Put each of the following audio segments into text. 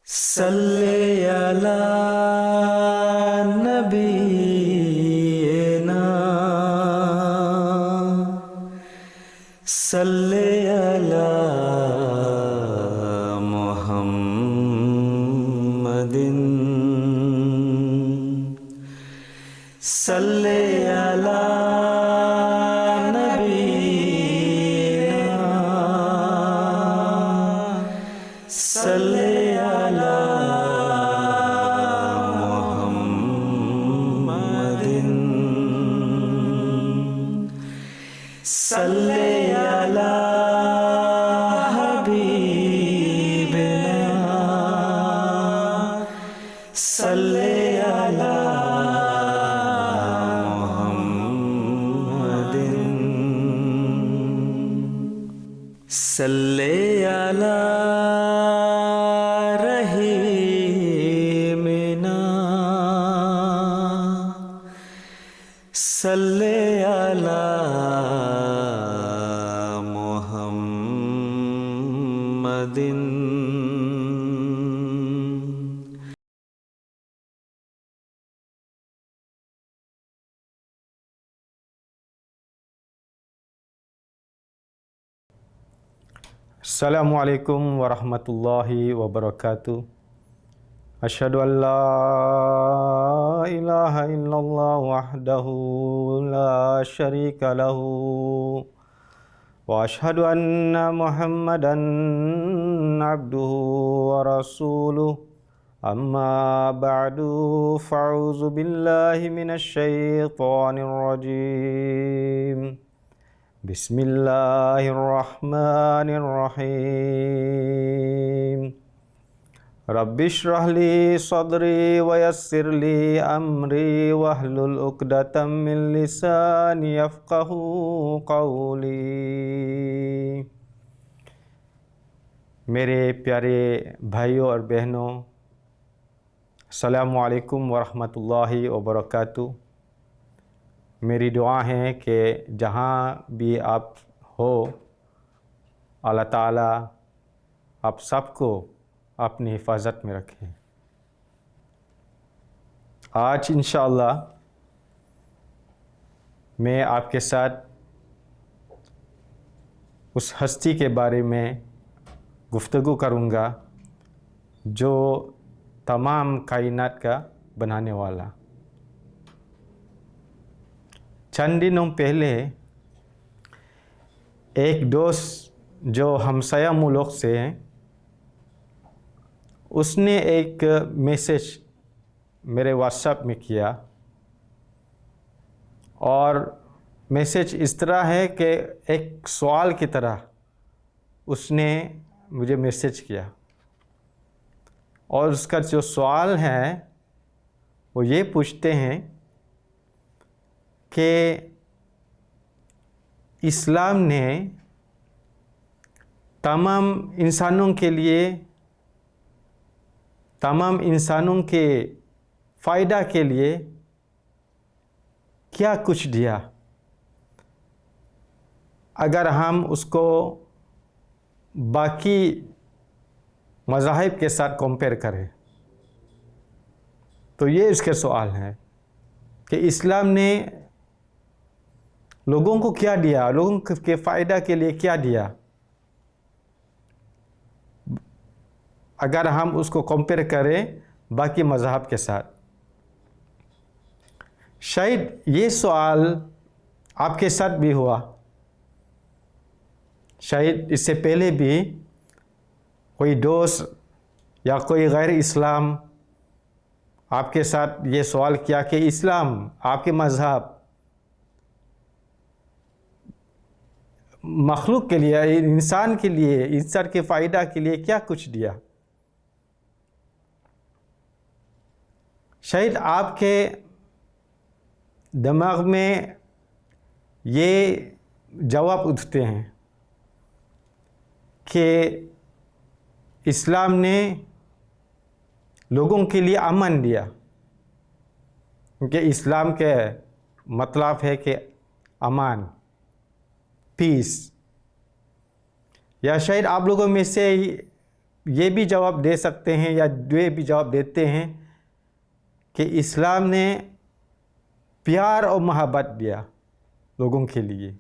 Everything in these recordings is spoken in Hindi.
सल्ले अला नबीना सल्ले अला मुहम्मदिन सल्ले अला नबीना सल्ले अला मुहम्मदिन सल्ले अला हबीबिना सल्ले अला मुहम्मदिन सल्ले अला रहीमिना सल्ले अला मुहम्मदिन Assalamualaikum warahmatullahi wabarakatuh. Asyhadu an la ilaha illallah wahdahu la syarika lahu wa asyhadu anna Muhammadan abduhu wa rasuluh. Amma ba'du, fa'udzu billahi minasy syaithanir rajim. Bismillahirrahmanirrahim. Rabbi shrah li sadri wa yassir li amri wahlul 'uqdatam min lisani yafqahu qawli. मेरे प्यारे भाइयों और बहनों, अस्सलामुअलैकुम वरहमतुल्लाहि वबरकातुह। मेरी दुआ है कि जहाँ भी आप हो, अल्लाह ताला आप सबको अपनी हिफाजत में रखे। आज इंशाअल्लाह मैं आपके साथ उस हस्ती के बारे में गुफ्तगू करूँगा जो तमाम कायनात का बनाने वाला। चंद दिनों पहले एक दोस्त जो हमसाया मुल्क से हैं, उसने एक मैसेज मेरे व्हाट्सएप में किया और मैसेज इस तरह है कि एक सवाल की तरह उसने मुझे मैसेज किया और उसका जो सवाल है वो ये पूछते हैं कि इस्लाम ने तमाम इंसानों के लिए, तमाम इंसानों के फ़ायदा के लिए क्या कुछ दिया, अगर हम उसको बाकी मज़ाहिब के साथ कंपेयर करें। तो ये इसके सवाल हैं कि इस्लाम ने लोगों को क्या दिया, लोगों के फ़ायदा के लिए क्या दिया, अगर हम उसको कंपेयर करें बाकी मज़हब के साथ। शायद ये सवाल आपके साथ भी हुआ, शायद इससे पहले भी कोई दोस्त या कोई गैर इस्लाम आपके साथ ये सवाल किया कि इस्लाम, आपके मज़हब मखलूक के लिए, इंसान के लिए, इंसान के फ़ायदा के लिए क्या कुछ दिया। शायद आपके दिमाग में ये जवाब उठते हैं कि इस्लाम ने लोगों के लिए अमन दिया, क्योंकि इस्लाम के मतलब है कि अमान, पीस। या शायद आप लोगों में से ये भी जवाब दे सकते हैं या ये भी जवाब देते हैं कि इस्लाम ने प्यार और मोहब्बत दिया लोगों के लिए,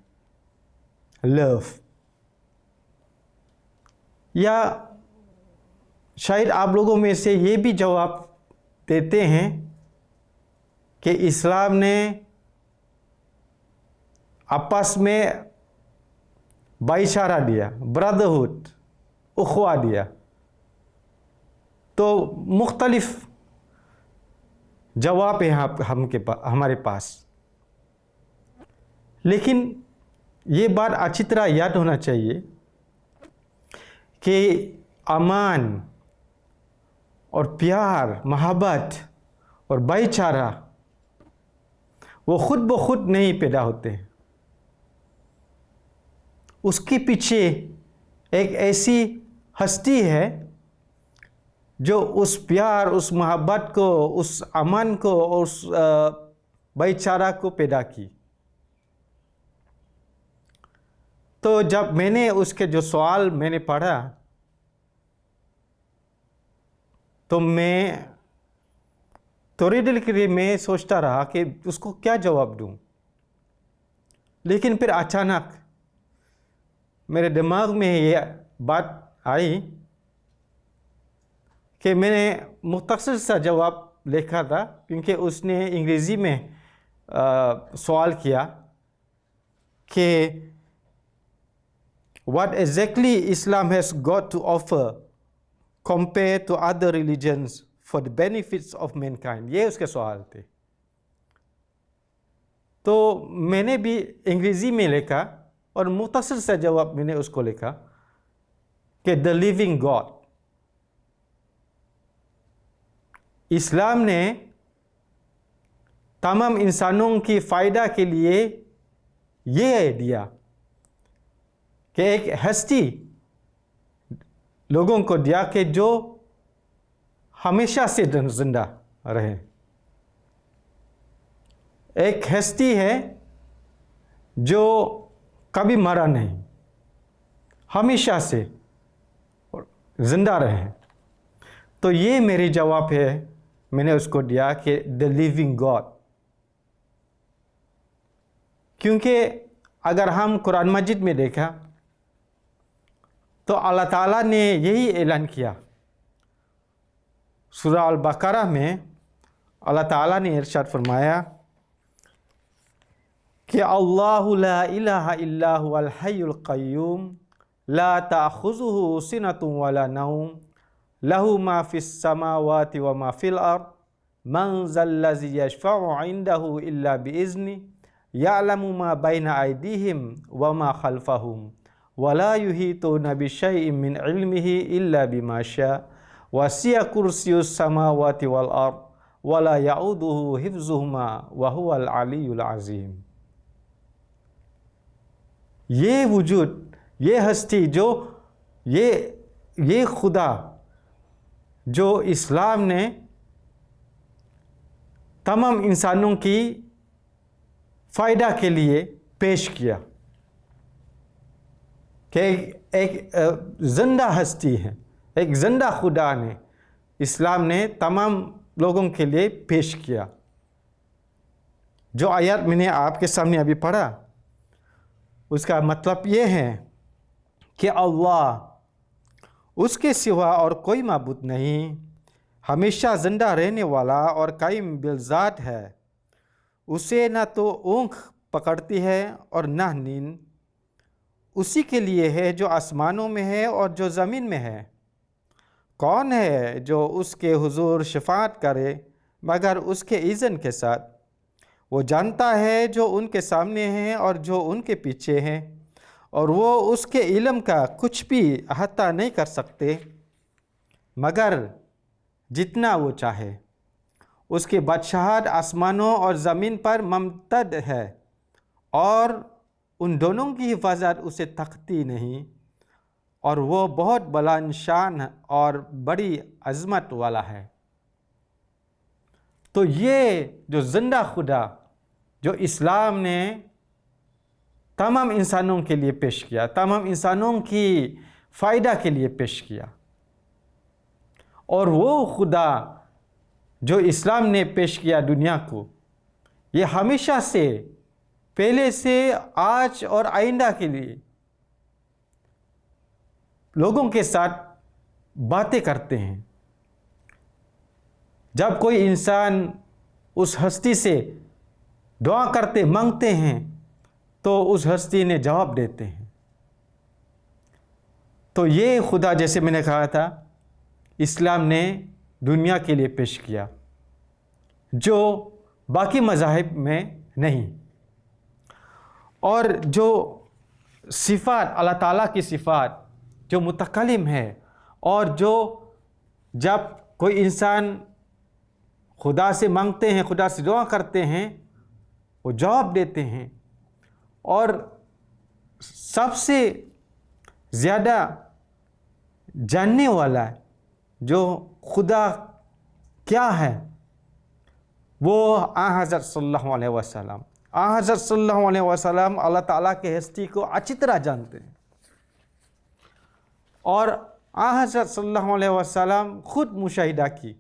लव। या शायद आप लोगों में से ये भी जवाब देते हैं कि इस्लाम ने आपस में भाईचारा दिया, ब्रदरहुड, उखवा दिया। तो मुख्तलिफ जवाब है हमारे पास। लेकिन ये बात अच्छी तरह याद होना चाहिए कि अमान और प्यार, मोहब्बत और भाईचारा वो खुद ब खुद नहीं पैदा होते हैं। उसके पीछे एक ऐसी हस्ती है जो उस प्यार, उस मोहब्बत को, उस अमन को, उस भाईचारा को पैदा की। तो जब मैंने उसके जो सवाल मैंने पढ़ा तो मैं थोड़ी देर के लिए मैं सोचता रहा कि उसको क्या जवाब दूं। लेकिन फिर अचानक मेरे दिमाग में ये बात आई कि मैंने मुख्तसर सा जवाब लिखा था, क्योंकि उसने अंग्रेज़ी में सवाल किया कि what exactly Islam has got to offer compared to other religions for the benefits of mankind। ये उसके सवाल थे। तो मैंने भी अंग्रेज़ी में लिखा और मुख्तसर सा जवाब मैंने उसको लिखा कि द लिविंग गॉड। इस्लाम ने तमाम इंसानों की फ़ायदा के लिए ये दिया कि एक हस्ती लोगों को दिया कि जो हमेशा से जिंदा रहे। एक हस्ती है जो कभी मरा नहीं, हमेशा से जिंदा रहे। तो ये मेरी जवाब है, मैंने उसको दिया कि द लिविंग गॉड। क्योंकि अगर हम कुरान मजीद में देखा तो अल्लाह ताला ने यही ऐलान किया। सूरह अल बकरा में अल्लाह ताला ने इरशाद फरमाया कि अल्लाहु ला इलाहा इल्ला हुवल हय्युल क़य्यूम ला ताख़ुज़ुहु सिनतुन वला नौम लहू मा फ़िस समावाति व मा फ़िल अर्द मन ज़ल्लज़ी यशफ़अु इंदहु इल्ला बिइज़्नि यअलमु मा बैना अयदीहिम व मा ख़ल्फ़हुम वला युहीतूना बिशैइन मिन इल्मिही इल्ला बिमा शाअ वसिअ कुर्सियुस समावाति वल अर्द वला यऊदुहु हिफ्ज़ुहुमा व हुवल अलियुल अज़ीम। ये वजूद, ये हस्ती, जो ये खुदा जो इस्लाम ने तमाम इंसानों की फ़ायदा के लिए पेश किया कि एक ज़िंदा हस्ती है, एक ज़िंदा खुदा ने इस्लाम ने तमाम लोगों के लिए पेश किया। जो आयत मैंने आपके सामने अभी पढ़ा उसका मतलब ये है कि अल्लाह, उसके सिवा और कोई माबूद नहीं, हमेशा ज़िंदा रहने वाला और कायम बिलज़ात है। उसे न तो ऊँख पकड़ती है और न नींद। उसी के लिए है जो आसमानों में है और जो ज़मीन में है। कौन है जो उसके हुजूर शफाअत करे मगर उसके इज़्न के साथ। वो जानता है जो उनके सामने है और जो उनके पीछे है, और वो उसके इल्म का कुछ भी अहाता नहीं कर सकते मगर जितना वो चाहे। उसकी बादशाहत आसमानों और ज़मीन पर मुमतद है और उन दोनों की हिफाजत उसे तकती नहीं, और वो बहुत बुलंद शान और बड़ी अज़मत वाला है। तो ये जो ज़िंदा खुदा जो इस्लाम ने तमाम इंसानों के लिए पेश किया, तमाम इंसानों की फ़ायदा के लिए पेश किया, और वो खुदा जो इस्लाम ने पेश किया दुनिया को, ये हमेशा से, पहले से, आज और आइंदा के लिए लोगों के साथ बातें करते हैं। जब कोई इंसान उस हस्ती से दुआ करते, मांगते हैं, तो उस हस्ती ने जवाब देते हैं। तो ये खुदा, जैसे मैंने कहा था, इस्लाम ने दुनिया के लिए पेश किया, जो बाकी मज़ाहिब में नहीं। और जो सिफ़ात, अल्लाह ताला की सिफ़ात जो मुतकल्लिम है, और जो जब कोई इंसान खुदा से मांगते हैं, खुदा से दुआ करते हैं, वो जवाब देते हैं। और सबसे ज़्यादा जानने वाला जो खुदा क्या है, वो हज़रत सल्लल्लाहु अलैहि वसल्लम। हज़रत सल्लल्लाहु अलैहि वसल्लम अल्लाह ताला के हस्ती को अच्छी तरह जानते हैं। और हज़रत सल्लल्लाहु अलैहि वसल्लम खुद मुशाहिदा की,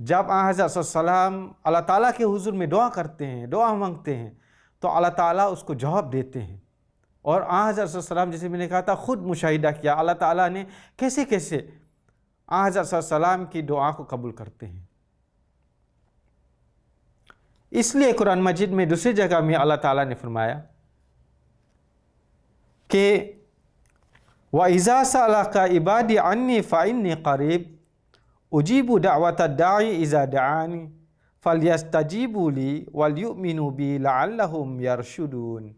जब हज़रत सल्लल्लाहु अल्लाह ताला के हुजूर में दुआ करते हैं, दुआ मांगते हैं, तो अल्लाह ताला उसको जवाब देते हैं। और हज़रत सल्लल्लाहु, जैसे मैंने कहा था, खुद मुशाहिदा किया अल्लाह ताला ने कैसे कैसे हज़रत सल्लल्लाहु की दुआ को कबूल करते हैं। इसलिए कुरान मजीद में दूसरी जगह में अल्लाह ताला ने फरमाया कि व इज़ा सअलका इबादी अन्नी फ़इन्नी क़रीब उजीबु दाअवत दाई इज़ा दआनी फलयस्तजीबू ली वलयुमिनु बी लअल्लहुम यरशुदून।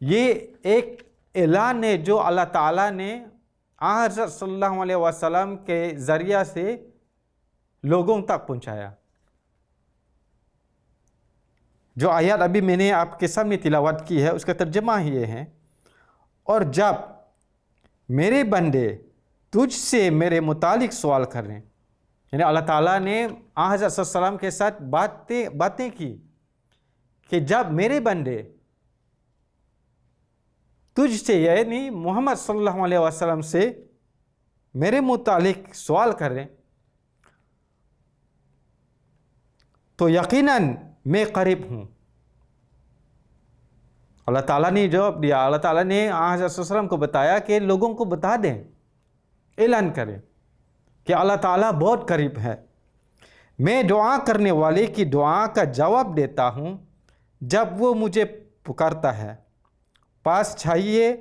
ये एक ऐलान है जो अल्लाह ताला ने हज़रत सल्लल्लाहु अलैहि वसल्लम के ज़रिया से लोगों तक पहुँचाया। जो आयत अभी मैंने आपके सामने तिलावत की है, उसका तर्जमा ये है, और जब मेरे बंदे तुझसे मेरे मुतालिक सवाल कर रहे हैं, यानी अल्लाह ताला ने हज़रत सल्लल्लाहु के साथ बातें की कि जब मेरे बंदे तुझसे, यानी मोहम्मद सल्लल्लाहु अलैहि वसल्लम से मेरे मुतालिक सवाल कर रहे हैं, तो यकीनन मैं करीब हूँ। अल्लाह ताला ने जवाब दिया। अल्लाह ताला ने हज़रत सल्लल्लाहु को बताया कि लोगों को बता दें, ऐलान करें कि अल्लाह ताला बहुत करीब है। मैं दुआ करने वाले की दुआ का जवाब देता हूँ जब वो मुझे पुकारता है। पास चाहिए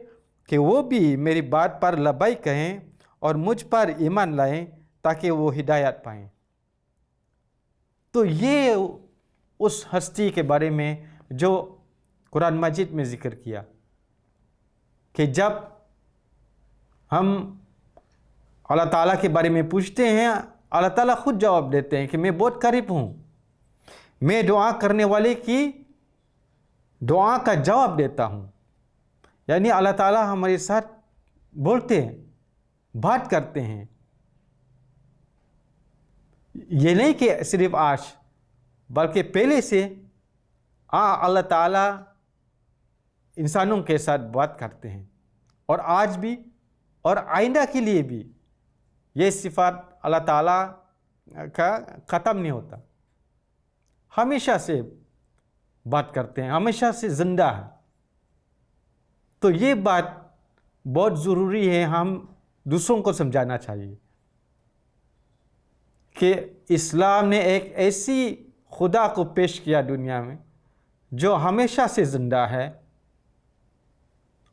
कि वो भी मेरी बात पर लब्बैक कहें और मुझ पर ईमान लाएं ताकि वो हिदायत पाएं। तो ये उस हस्ती के बारे में जो कुरान मजीद में ज़िक्र किया कि जब हम अल्लाह ताला के बारे में पूछते हैं, अल्लाह ताला खुद जवाब देते हैं कि मैं बहुत करीब हूँ, मैं दुआ करने वाले की दुआ का जवाब देता हूँ। यानी अल्लाह ताला हमारे साथ बोलते हैं, बात करते हैं। ये नहीं कि सिर्फ आज, बल्कि पहले से अल्लाह ताला इंसानों के साथ बात करते हैं, और आज भी और आइंदा के लिए भी ये सिफ़ात अल्लाह ताला का ख़त्म नहीं होता, हमेशा से बात करते हैं, हमेशा से ज़िंदा है। तो ये बात बहुत ज़रूरी है, हम दूसरों को समझाना चाहिए कि इस्लाम ने एक ऐसी खुदा को पेश किया दुनिया में जो हमेशा से ज़िंदा है,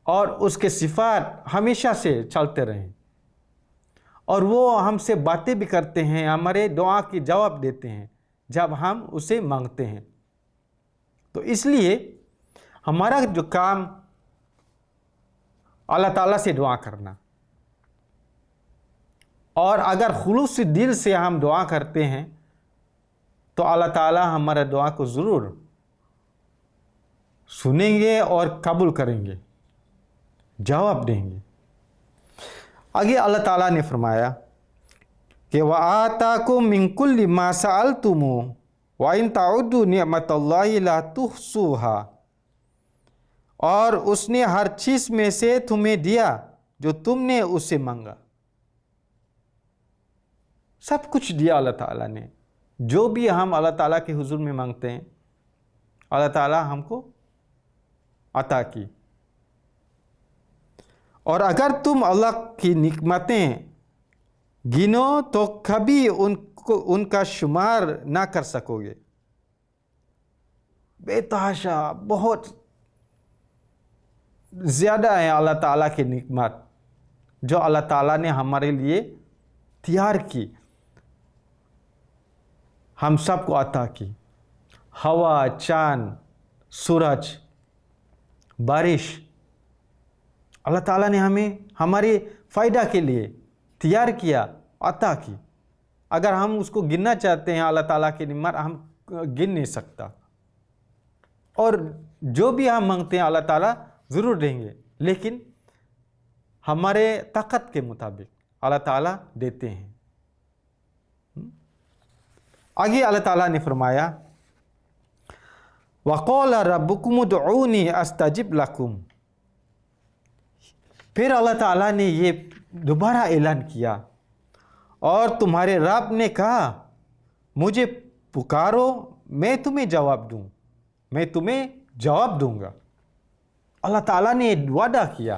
और उसके सिफ़ात हमेशा से चलते रहें, और वो हमसे बातें भी करते हैं, हमारे दुआ की जवाब देते हैं जब हम उसे मांगते हैं। तो इसलिए हमारा जो काम अल्लाह ताला से दुआ करना, और अगर खुलूस दिल से हम दुआ करते हैं तो अल्लाह ताला हमारा दुआ को ज़रूर सुनेंगे और कबूल करेंगे, जवाब देंगे। आगे अल्लाह ताला ने फरमाया कि व आताकुम मिन कुल्लि मा सअलतुमू व इन तउद्दू निअमतल्लाहि ला तुहसूहा। और उसने हर चीज़ में से तुम्हें दिया जो तुमने उससे मांगा। सब कुछ दिया अल्लाह ताला ने। जो भी हम अल्लाह ताला के हुजूर में मांगते हैं अल्लाह ताला हमको अता की। और अगर तुम अल्लाह की निकमतें गिनो तो कभी उनका शुमार ना कर सकोगे। बेतहाशा बहुत ज़्यादा है अल्लाह ताला की निकमत जो अल्लाह ताला ने हमारे लिए तैयार की, हम सबको अता की। हवा, चांद, सूरज, बारिश अल्लाह ताला ने हमें हमारे फ़ायदा के लिए तैयार किया, अता की। अगर हम उसको गिनना चाहते हैं अल्लाह ताला की निमत, हम गिन नहीं सकता। और जो भी हम मांगते हैं अल्लाह ताला ज़रूर देंगे, लेकिन हमारे ताकत के मुताबिक अल्लाह ताला देते हैं। आगे अल्लाह ताला ने फरमाया, वक़ाला रब्बुकुम उदऊनी अस्तजिब लकुम। फिर अल्लाह ताला ने ये दोबारा ऐलान किया और तुम्हारे रब ने कहा, मुझे पुकारो, मैं तुम्हें जवाब दूं, मैं तुम्हें जवाब दूंगा। अल्लाह ताला ने वादा किया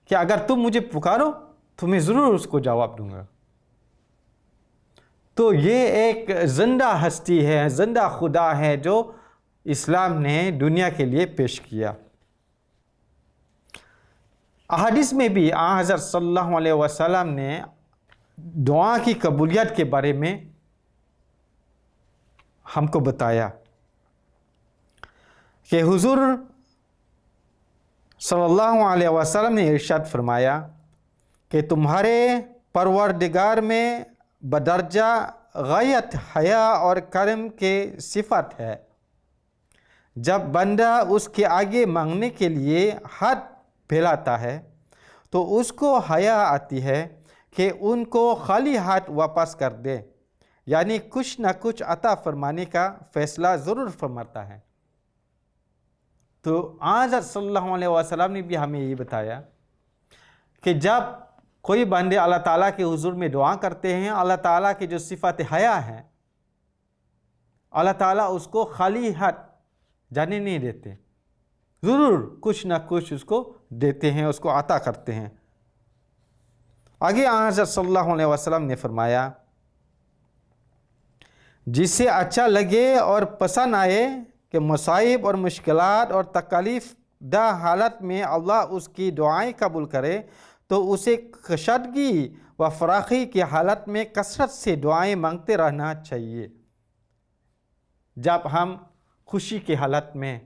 कि अगर तुम मुझे पुकारो तो मैं ज़रूर उसको जवाब दूंगा। तो ये एक ज़िंदा हस्ती है, ज़िंदा खुदा है जो इस्लाम ने दुनिया के लिए पेश किया। अहादीस में भी हज़रत सल्लल्लाहु अलैहि वसल्लम ने दुआ की कबूलियत के बारे में हमको बताया कि हुज़ूर सल्लल्लाहु अलैहि वसल्लम ने इरशाद फरमाया कि तुम्हारे परवरदिगार में बदरजा गायत हया और करम के सिफत है। जब बंदा उसके आगे मांगने के लिए हाथ फैलाता है तो उसको हया आती है कि उनको खाली हाथ वापस कर दे, यानी कुछ ना कुछ अता फरमाने का फ़ैसला ज़रूर फरमाता है। तो आज सल्लल्लाहु अलैहि वसल्लम ने भी हमें ये बताया कि जब कोई बंदे अल्लाह ताला के हुजूर में दुआ करते हैं, अल्लाह ताला की जो सिफ़त हया है, अल्लाह ताला उसको खाली हाथ जाने नहीं देते, ज़रूर कुछ ना कुछ उसको देते हैं, उसको अता करते हैं। आगे हज़रत सल्लल्लाहु अलैहि वसल्लम ने फरमाया, जिसे अच्छा लगे और पसंद आए कि मुसाइब और मुश्किलात और तकलीफ़ दा हालत में अल्लाह उसकी दुआएं कबूल करे, तो उसे कशदगी व फराखी की हालत में कसरत से दुआएं मांगते रहना चाहिए। जब हम खुशी की हालत में,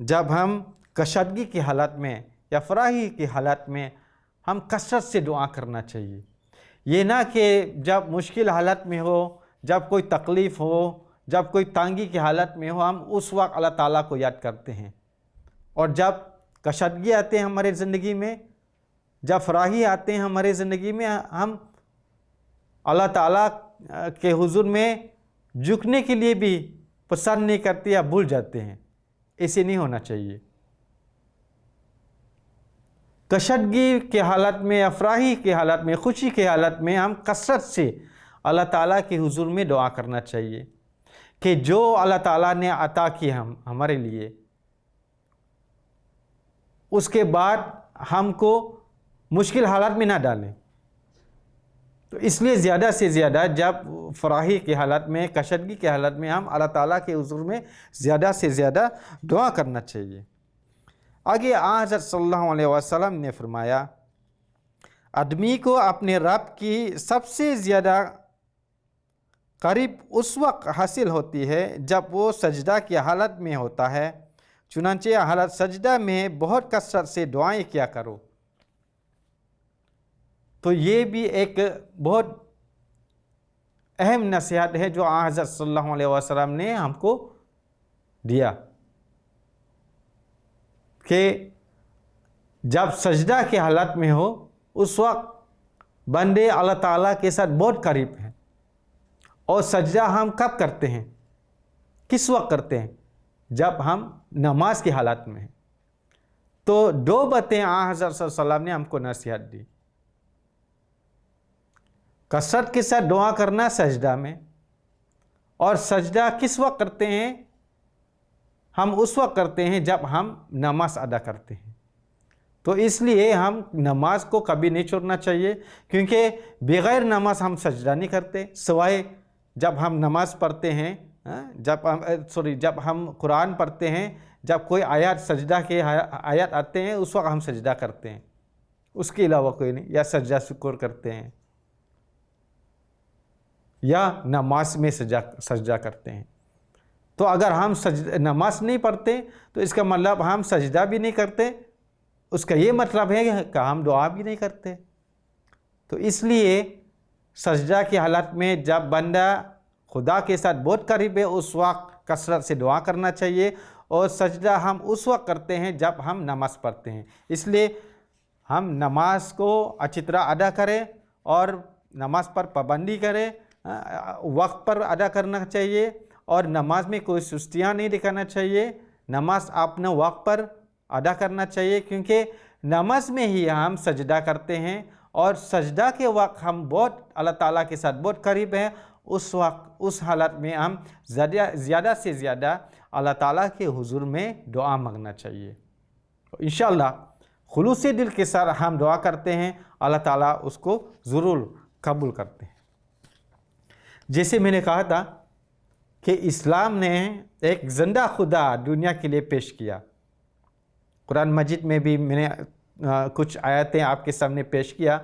जब हम कशदगी की हालत में या फराही की हालत में, हम कसरत से दुआ करना चाहिए। ये ना कि जब मुश्किल हालत में हो, जब कोई तकलीफ़ हो, जब कोई तंगी की हालत में हो, हम उस वक्त अल्लाह ताला को याद करते हैं। और जब कशदगी आते हैं हमारे ज़िंदगी में, जब फराही आते हैं हमारे ज़िंदगी में, हम अल्लाह ताला के हुजूर में झुकने के लिए भी पसंद नहीं करते या भूल जाते हैं। ऐसे नहीं होना चाहिए। कशदगी के हालत में या फराही के हालत में, खुशी के हालत में हम कसरत से अल्लाह ताला के हुजूर में दुआ करना चाहिए कि जो अल्लाह ताला ने अता की हमारे लिए, उसके बाद हमको मुश्किल हालात में ना डालें। तो इसलिए ज़्यादा से ज़्यादा जब फराही की हालत में, कशदगी के हालत में, हम अल्लाह ताला के हुजूर में ज़्यादा से ज़्यादा दुआ करना चाहिए। आगे हज़रत सल्लल्लाहु अलैहि वसल्लम ने फरमाया, आदमी को अपने रब की सबसे ज़्यादा करीब उस वक्त हासिल होती है जब वो सजदा की हालत में होता है। चुनांचे हालत सजदा में बहुत कसरत से दुआएं किया करो। तो ये भी एक बहुत अहम नसीहत है जो हज़रत सल्लल्लाहु अलैहि वसल्लम ने हमको दिया कि जब सजदा के हालत में हो, उस वक्त बंदे अल्लाह ताला के साथ बहुत करीब हैं। और सजदा हम कब करते हैं, किस वक्त करते हैं? जब हम नमाज की हालत में हैं। तो दो बातें हज़रत सल्लल्लाहु अलैहि वसल्लम ने हमको नसीहत दी कसरत के साथ दुआ करना सजदा में। और सजदा किस वक्त करते हैं? हम उस वक्त करते हैं जब हम नमाज अदा करते हैं। तो इसलिए हम नमाज को कभी नहीं छोड़ना चाहिए, क्योंकि बग़ैर नमाज हम सजदा नहीं करते, सिवाय जब हम नमाज पढ़ते हैं, जब हम कुरान पढ़ते हैं, जब कोई आयत सजदा के आयत आते हैं उस वक्त हम सजदा करते हैं, उसके अलावा कोई नहीं। या सजदा शुक्र करते हैं या नमाज में सजदा करते हैं। तो अगर हम नमाज नहीं पढ़ते तो इसका मतलब हम सजदा भी नहीं करते, उसका ये मतलब है कि हम दुआ भी नहीं करते। तो इसलिए सजदा की हालत में जब बंदा खुदा के साथ बहुत करीब है उस वक्त कसरत से दुआ करना चाहिए, और सजदा हम उस वक्त करते हैं जब हम नमाज़ पढ़ते हैं। इसलिए हम नमाज को अच्छी तरह अदा करें और नमाज पर पाबंदी करें, वक्त पर अदा करना चाहिए, और नमाज में कोई सुस्तियाँ नहीं दिखाना चाहिए। नमाज अपने वक्त पर अदा करना चाहिए, क्योंकि नमाज में ही हम सजदा करते हैं, और सजदा के वक्त हम बहुत अल्लाह ताला के साथ बहुत करीब हैं। उस वक्त उस हालत में हम ज़्यादा से ज़्यादा अल्लाह ताला के हुजूर में दुआ मांगना चाहिए। तो इंशाअल्लाह खुलूसी दिल के साथ हम दुआ करते हैं, अल्लाह ताला उसको ज़रूर कबूल करते हैं। जैसे मैंने कहा था कि इस्लाम ने एक ज़िंदा खुदा दुनिया के लिए पेश किया। कुरान मजीद में भी मैंने कुछ आयतें आपके सामने पेश किया,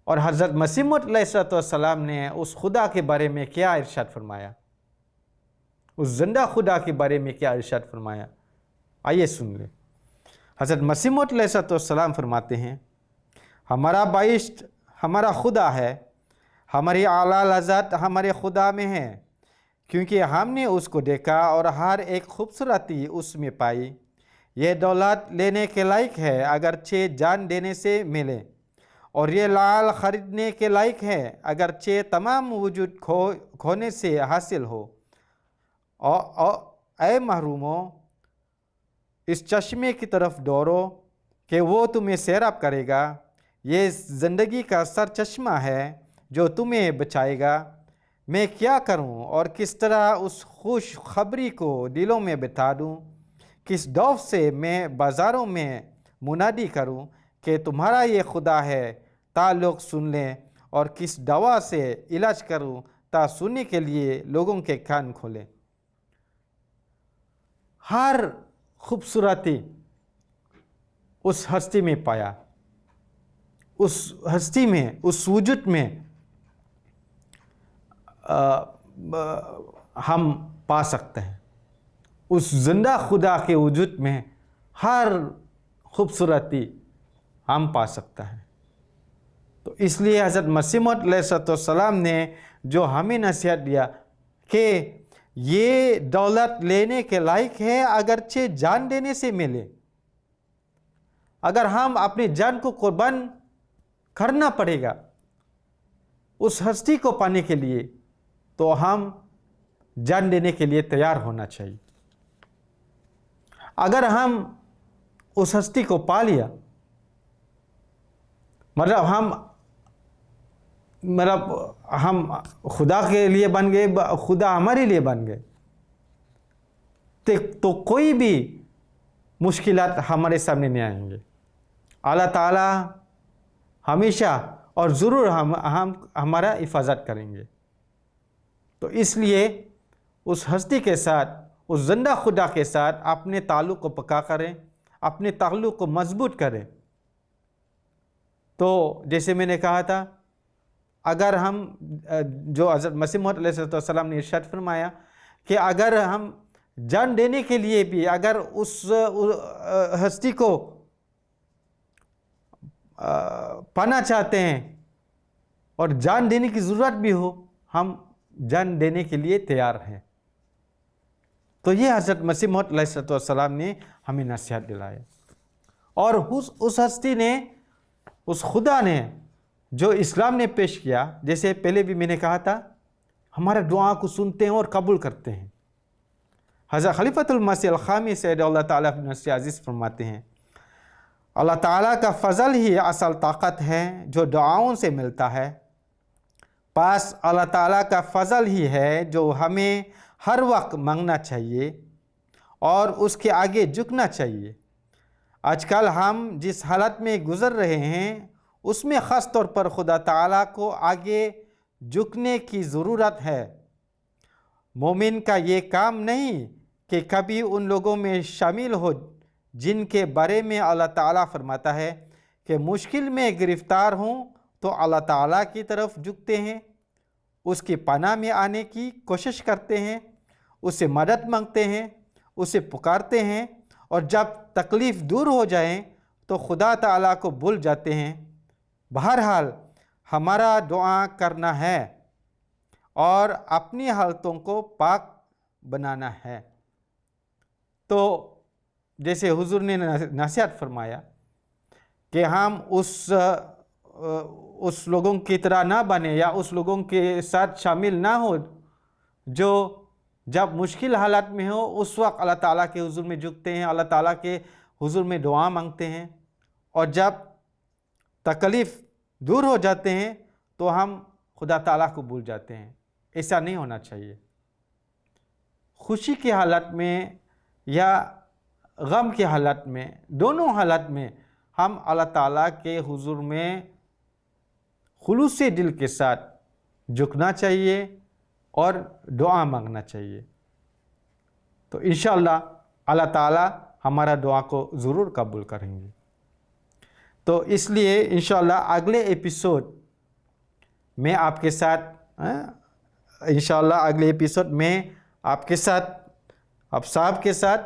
और हज़रत मसीह मौऊद अलैहिस्सलाम ने उस खुदा के बारे में क्या इरशाद फरमाया, उस ज़िंदा खुदा के बारे में क्या इरशाद फरमाया, आइए सुन लें। हज़रत मसीह मौऊद अलैहिस्सलाम फरमाते हैं, हमारा बाइश्त हमारा खुदा है, हमारी आला लज़्ज़त हमारे खुदा में है, क्योंकि हमने उसको देखा और हर एक खूबसूरती उसमें पाई। ये दौलत लेने के लायक है अगरचे जान देने से मिले, और ये लाल ख़रीदने के लायक है अगरचे तमाम वजूद खोने से हासिल हो। और ऐ महरूमो, इस चश्मे की तरफ दौड़ो कि वो तुम्हें सैराब करेगा। ये ज़िंदगी का सर चश्मा है जो तुम्हें बचाएगा। मैं क्या करूं और किस तरह उस खुश खबरी को दिलों में बिठा दूं, किस दौफ से मैं बाज़ारों में मुनादी करूं कि तुम्हारा ये खुदा है ता लोग सुन लें, और किस दवा से इलाज करूं ता सुनने के लिए लोगों के कान खोलें। हर खूबसूरती उस हस्ती में पाया, उस हस्ती में, उस वजूद में हम पा सकते हैं। उस जिंदा खुदा के वजूद में हर खूबसूरती हम पा सकते हैं। तो इसलिए हज़रत मसीह मौऊद अलैहिस्सलाम ने जो हमें नसीहत दिया कि ये दौलत लेने के लायक है अगरचे जान देने से मिले। अगर हम अपनी जान को कुर्बान करना पड़ेगा उस हस्ती को पाने के लिए, तो हम जान देने के लिए तैयार होना चाहिए। अगर हम उस हस्ती को पा लिया, मतलब हम खुदा के लिए बन गए, खुदा हमारे लिए बन गए, तो कोई भी मुश्किलात हमारे सामने नहीं आएंगे। अल्लाह ताला हमेशा और ज़रूर हमारा हिफाजत करेंगे। तो इसलिए उस हस्ती के साथ, उस जिंदा खुदा के साथ अपने ताल्लुक़ को पक्का करें, अपने ताल्लुक़ को मजबूत करें। तो जैसे मैंने कहा था, अगर हम जो हज़रत मसीह मौऊद अलैहिस्सलाम ने इरशाद फरमाया कि अगर हम जान देने के लिए भी अगर उस हस्ती को पाना चाहते हैं और जान देने की ज़रूरत भी हो, हम जान देने के लिए तैयार हैं। तो ये हज़रत मसीह मौऊद अलैहिस्सलाम ने हमें नसीहत दिलाया, और उस हस्ती ने, उस खुदा ने जो इस्लाम ने पेश किया, जैसे पहले भी मैंने कहा था, हमारा दुआ को सुनते हैं और कबूल करते हैं। हज़रत खलीफतुल मसीह अल-खामिस अल्लाह ताला अपने अज़ीज़ फरमाते हैं, अल्लाह ताला का फ़ज़ल ही असल ताकत है जो दुआओं से मिलता है। पास अल्लाह ताला का फ़ज़ल ही है जो हमें हर वक्त मांगना चाहिए और उसके आगे झुकना चाहिए। आजकल हम जिस हालत में गुज़र रहे हैं उसमें ख़ास तौर पर खुदा ताला को आगे झुकने की ज़रूरत है। मोमिन का ये काम नहीं कि कभी उन लोगों में शामिल हो जिनके बारे में अल्लाह ताला फरमाता है कि मुश्किल में गिरफ़्तार हों तो अल्लाह ताला की तरफ झुकते हैं, उसकी पनाह में आने की कोशिश करते हैं, उससे मदद मांगते हैं, उसे पुकारते हैं और जब तकलीफ़ दूर हो जाए तो खुदा ताला को भूल जाते हैं। बहरहाल हमारा दुआ करना है और अपनी हालतों को पाक बनाना है। तो जैसे हुजूर ने नसीहत फरमाया कि हम उस लोगों की तरह ना बने या उस लोगों के साथ शामिल ना हो जो जब मुश्किल हालात में हो उस वक्त अल्लाह ताला के हुजूर में झुकते हैं, अल्लाह ताला के हुजूर में दुआ मांगते हैं और जब तकलीफ़ दूर हो जाते हैं तो हम खुदा ताला को भूल जाते हैं। ऐसा नहीं होना चाहिए। खुशी की हालत में या गम की हालत में, दोनों हालत में हम अल्लाह ताला के हुजूर में खुलूसी दिल के साथ झुकना चाहिए और दुआ मांगना चाहिए। तो इंशाअल्लाह अल्लाह ताला हमारा दुआ को ज़रूर कबूल करेंगे। तो इसलिए इंशाअल्लाह अगले एपिसोड में आपके साथ इंशाअल्लाह अगले एपिसोड में आपके साथ, आप साहब के साथ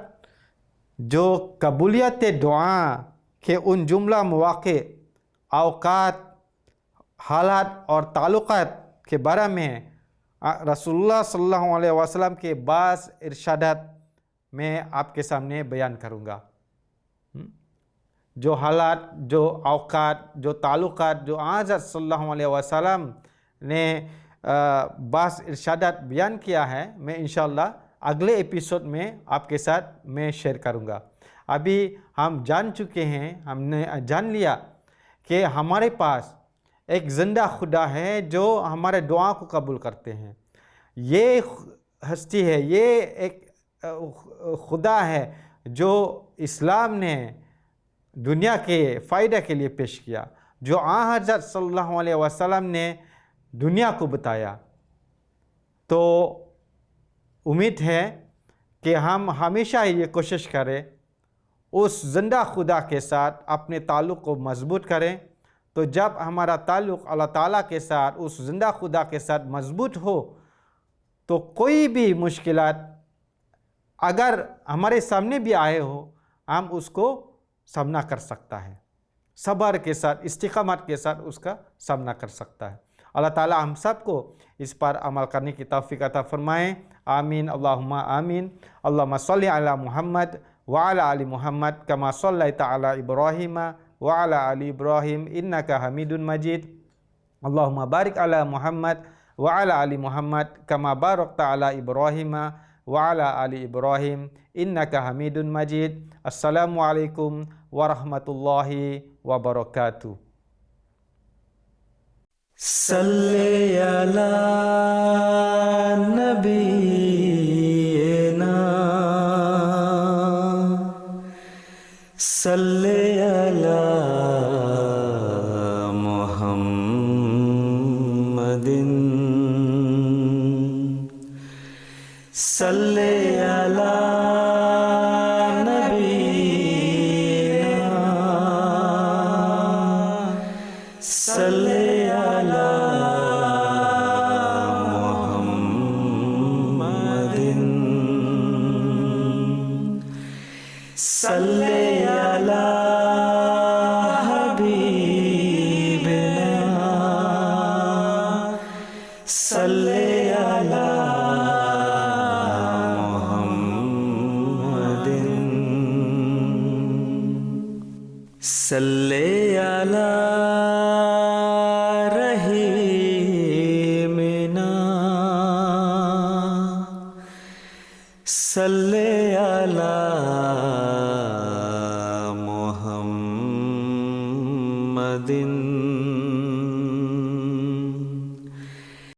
जो कबूलियत दुआ के उन जुमला मौक़े, औक़ात, हालात और ताल्लुक़ात के बारे में रसूलुल्लाह सल्लल्लाहु अलैहि वसल्लम के बाज़ इरशादात में आपके सामने बयान करूँगा। जो हालात, जो औक़ात, जो ताल्लुक़ात जो हज़रत सल्लल्लाहु अलैहि वसल्लम ने बाज़ इरशादात बयान किया है, मैं इंशाअल्लाह अगले एपिसोड में आपके साथ मैं शेयर करूँगा। अभी हम जान चुके हैं, हमने जान लिया कि हमारे पास एक ज़िंदा खुदा है जो हमारे दुआ को कबूल करते हैं। ये हस्ती है, ये एक खुदा है जो इस्लाम ने दुनिया के फ़ायदे के लिए पेश किया, जो हज़रत सल्लल्लाहु अलैहि वसल्लम ने दुनिया को बताया। तो उम्मीद है कि हम हमेशा ये कोशिश करें उस ज़िंदा खुदा के साथ अपने ताल्लुक़ को मज़बूत करें। तो जब हमारा ताल्लुक़ अल्लाह ताला के साथ, उस ज़िंदा खुदा के साथ मज़बूत हो तो कोई भी मुश्किलात अगर हमारे सामने भी आए हो, हम उसको सामना कर सकता है, सब्र के साथ, इस्तिक़ामत के साथ उसका सामना कर सकता है। अल्लाह ताला हम सबको इस पर अमल करने की तौफ़ीक़ अता फ़रमाएँ। आमीन, अल्लाहुम्मा आमीन। अल्लाहुम्मा सल्लि अला मुहम्मद व अला आलि मुहम्मद कमा सल्लैता अला इब्राहीम व अला आलि इब्राहीम इन्नका हमीदुन मजीद। अल्लाहुम्मा बारिक अला मुहम्मद व अला आलि मुहम्मद कमा बारकता अला इब्राहीम व अला आलि इब्राहीम इन्नका हमीदुन मजीद। अस्सलामु अलैकुम व रहमतुल्लाहि व बरकातुहू। सल्ले अला नबीना, सल्ले अला मुहम्मदिन, सल्ले अला नबीना, सल्ले सल्ले अला हबीबिना, सल्ले अला मुहम्मदिन, सल्ले